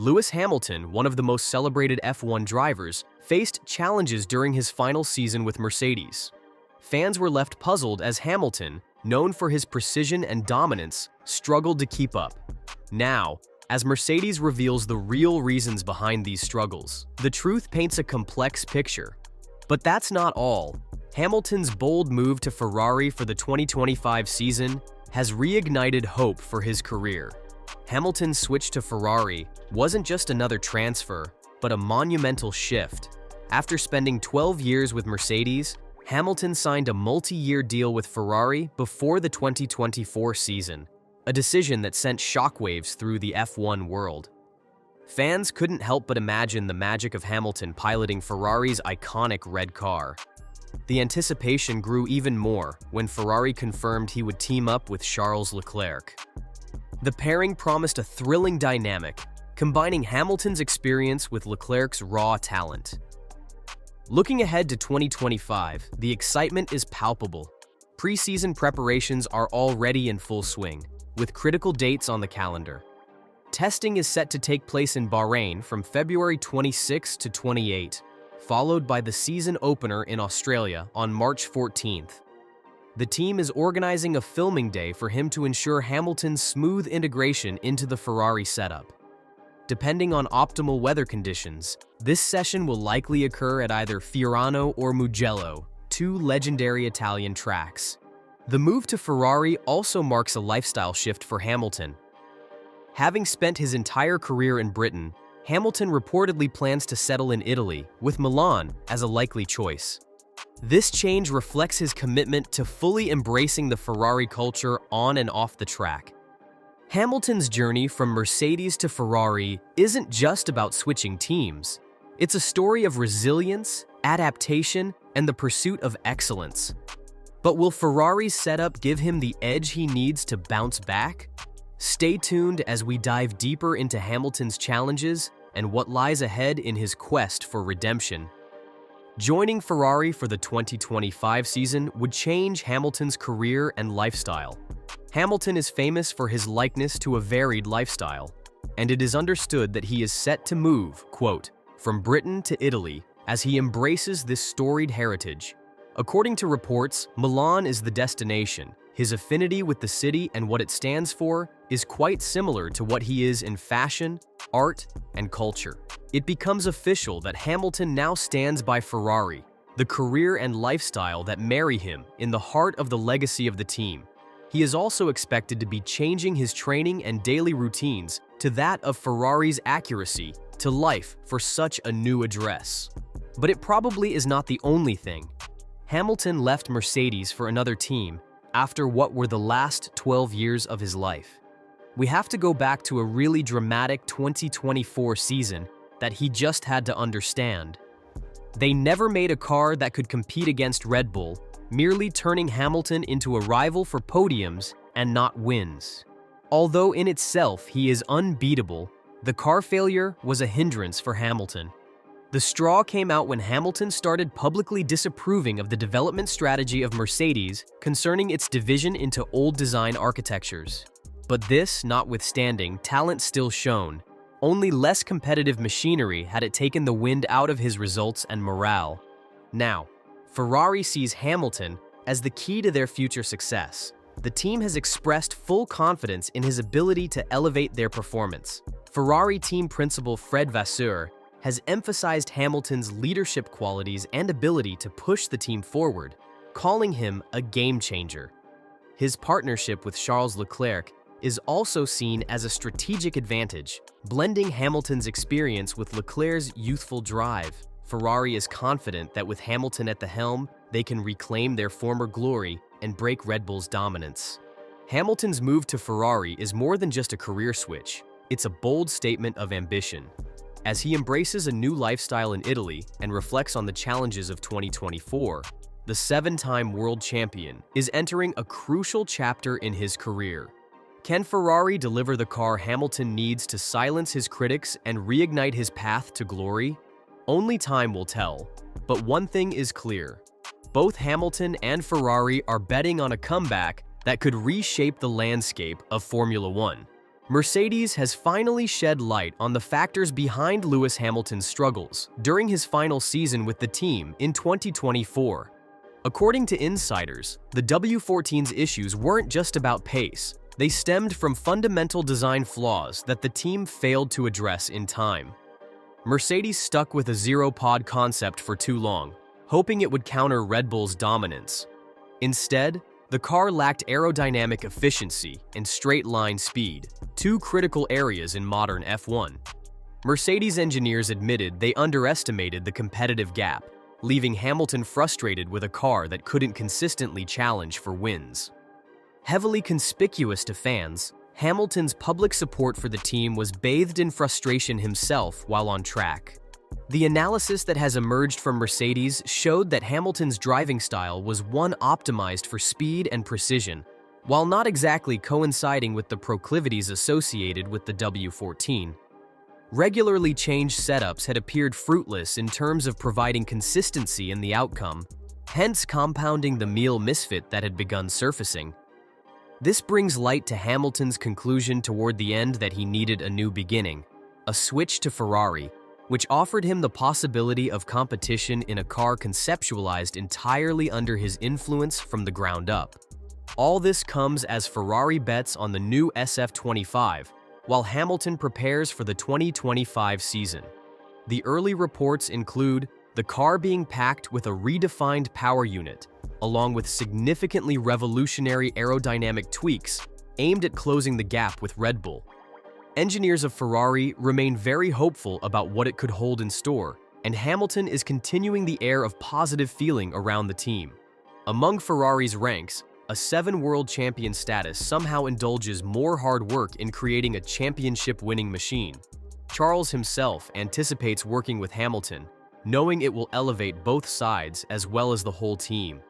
Lewis Hamilton, one of the most celebrated F1 drivers, faced challenges during his final season with Mercedes. Fans were left puzzled as Hamilton, known for his precision and dominance, struggled to keep up. Now, as Mercedes reveals the real reasons behind these struggles, the truth paints a complex picture. But that's not all. Hamilton's bold move to Ferrari for the 2025 season has reignited hope for his career. Hamilton's switch to Ferrari wasn't just another transfer, but a monumental shift. After spending 12 years with Mercedes, Hamilton signed a multi-year deal with Ferrari before the 2024 season, a decision that sent shockwaves through the F1 world. Fans couldn't help but imagine the magic of Hamilton piloting Ferrari's iconic red car. The anticipation grew even more when Ferrari confirmed he would team up with Charles Leclerc. The pairing promised a thrilling dynamic, combining Hamilton's experience with Leclerc's raw talent. Looking ahead to 2025, the excitement is palpable. Pre-season preparations are already in full swing, with critical dates on the calendar. Testing is set to take place in Bahrain from February 26 to 28, followed by the season opener in Australia on March 14th. The team is organizing a filming day for him to ensure Hamilton's smooth integration into the Ferrari setup. Depending on optimal weather conditions, this session will likely occur at either Fiorano or Mugello, two legendary Italian tracks. The move to Ferrari also marks a lifestyle shift for Hamilton. Having spent his entire career in Britain, Hamilton reportedly plans to settle in Italy, with Milan as a likely choice. This change reflects his commitment to fully embracing the Ferrari culture on and off the track. Hamilton's journey from Mercedes to Ferrari isn't just about switching teams. It's a story of resilience, adaptation, and the pursuit of excellence. But will Ferrari's setup give him the edge he needs to bounce back? Stay tuned as we dive deeper into Hamilton's challenges and what lies ahead in his quest for redemption. Joining Ferrari for the 2025 season would change Hamilton's career and lifestyle. Hamilton is famous for his likeness to a varied lifestyle, and it is understood that he is set to move, quote, from Britain to Italy as he embraces this storied heritage. According to reports, Milan is the destination. His affinity with the city and what it stands for is quite similar to what he is in fashion, art, and culture. It becomes official that Hamilton now stands by Ferrari, the career and lifestyle that marry him in the heart of the legacy of the team. He is also expected to be changing his training and daily routines to that of Ferrari's accuracy to life for such a new address. But it probably is not the only thing. Hamilton left Mercedes for another team after what were the last 12 years of his life. We have to go back to a really dramatic 2024 season that he just had to understand. They never made a car that could compete against Red Bull, merely turning Hamilton into a rival for podiums and not wins. Although in itself he is unbeatable, the car failure was a hindrance for Hamilton. The straw came out when Hamilton started publicly disapproving of the development strategy of Mercedes concerning its division into old design architectures. But this notwithstanding, talent still shone. Only less competitive machinery had it taken the wind out of his results and morale. Now, Ferrari sees Hamilton as the key to their future success. The team has expressed full confidence in his ability to elevate their performance. Ferrari team principal Fred Vasseur has emphasized Hamilton's leadership qualities and ability to push the team forward, calling him a game changer. His partnership with Charles Leclerc is also seen as a strategic advantage, blending Hamilton's experience with Leclerc's youthful drive. Ferrari is confident that with Hamilton at the helm, they can reclaim their former glory and break Red Bull's dominance. Hamilton's move to Ferrari is more than just a career switch. It's a bold statement of ambition. As he embraces a new lifestyle in Italy and reflects on the challenges of 2024, the seven-time world champion is entering a crucial chapter in his career. Can Ferrari deliver the car Hamilton needs to silence his critics and reignite his path to glory? Only time will tell, but one thing is clear. Both Hamilton and Ferrari are betting on a comeback that could reshape the landscape of Formula One. Mercedes has finally shed light on the factors behind Lewis Hamilton's struggles during his final season with the team in 2024. According to insiders, the W14's issues weren't just about pace. They stemmed from fundamental design flaws that the team failed to address in time. Mercedes stuck with a zero-pod concept for too long, hoping it would counter Red Bull's dominance. Instead, the car lacked aerodynamic efficiency and straight-line speed, two critical areas in modern F1. Mercedes engineers admitted they underestimated the competitive gap, leaving Hamilton frustrated with a car that couldn't consistently challenge for wins. Heavily conspicuous to fans, Hamilton's public support for the team was bathed in frustration himself while on track. The analysis that has emerged from Mercedes showed that Hamilton's driving style was one optimized for speed and precision, while not exactly coinciding with the proclivities associated with the W14. Regularly changed setups had appeared fruitless in terms of providing consistency in the outcome, hence compounding the meal misfit that had begun surfacing. This brings light to Hamilton's conclusion toward the end that he needed a new beginning, a switch to Ferrari, which offered him the possibility of competition in a car conceptualized entirely under his influence from the ground up. All this comes as Ferrari bets on the new SF25, while Hamilton prepares for the 2025 season. The early reports include the car being packed with a redefined power unit, along with significantly revolutionary aerodynamic tweaks aimed at closing the gap with Red Bull. Engineers of Ferrari remain very hopeful about what it could hold in store, and Hamilton is continuing the air of positive feeling around the team. Among Ferrari's ranks, a 7 world champion status somehow indulges more hard work in creating a championship-winning machine. Charles himself anticipates working with Hamilton, knowing it will elevate both sides as well as the whole team.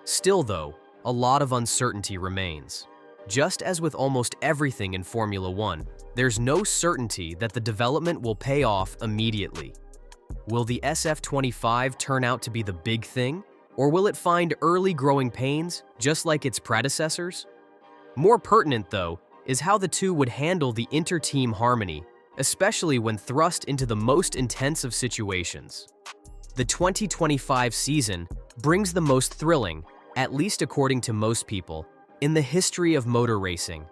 Still, though, a lot of uncertainty remains. Just as with almost everything in Formula One, there's no certainty that the development will pay off immediately. Will the SF25 turn out to be the big thing, or will it find early growing pains, just like its predecessors? More pertinent, though, is how the two would handle the inter-team harmony, especially when thrust into the most intense of situations. The 2025 season brings the most thrilling, at least according to most people, in the history of motor racing.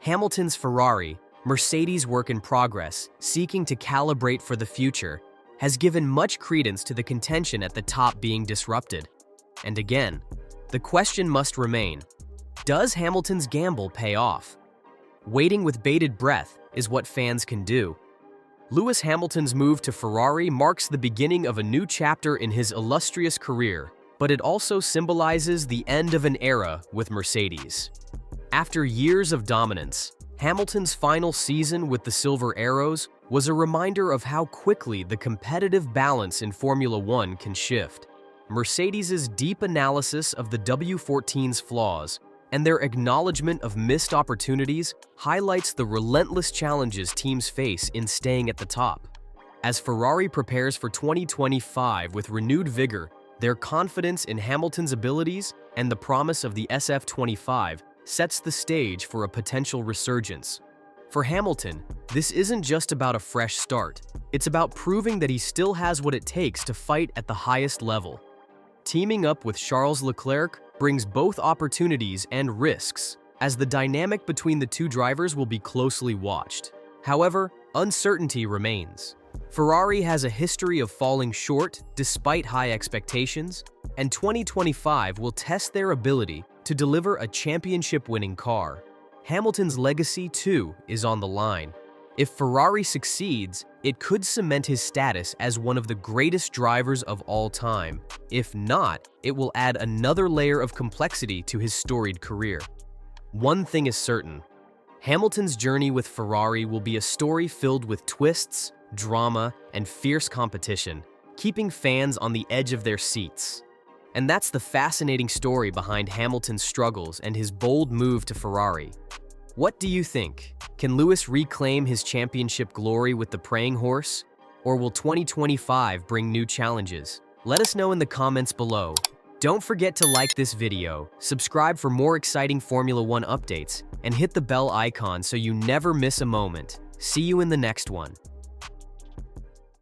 Hamilton's Ferrari, Mercedes' work in progress, seeking to calibrate for the future, has given much credence to the contention at the top being disrupted. And again, the question must remain, does Hamilton's gamble pay off? Waiting with bated breath is what fans can do. Lewis Hamilton's move to Ferrari marks the beginning of a new chapter in his illustrious career, but it also symbolizes the end of an era with Mercedes. After years of dominance, Hamilton's final season with the Silver Arrows was a reminder of how quickly the competitive balance in Formula One can shift. Mercedes' deep analysis of the W14's flaws and their acknowledgement of missed opportunities highlights the relentless challenges teams face in staying at the top. As Ferrari prepares for 2025 with renewed vigor, their confidence in Hamilton's abilities and the promise of the SF25 sets the stage for a potential resurgence. For Hamilton, this isn't just about a fresh start. It's about proving that he still has what it takes to fight at the highest level. Teaming up with Charles Leclerc brings both opportunities and risks, as the dynamic between the two drivers will be closely watched. However, uncertainty remains. Ferrari has a history of falling short despite high expectations, and 2025 will test their ability to deliver a championship-winning car. Hamilton's legacy, too, is on the line. If Ferrari succeeds, it could cement his status as one of the greatest drivers of all time. If not, it will add another layer of complexity to his storied career. One thing is certain: Hamilton's journey with Ferrari will be a story filled with twists, drama, and fierce competition, keeping fans on the edge of their seats. And that's the fascinating story behind Hamilton's struggles and his bold move to Ferrari. What do you think? Can Lewis reclaim his championship glory with the praying horse? Or will 2025 bring new challenges? Let us know in the comments below. Don't forget to like this video, subscribe for more exciting Formula One updates, and hit the bell icon so you never miss a moment. See you in the next one.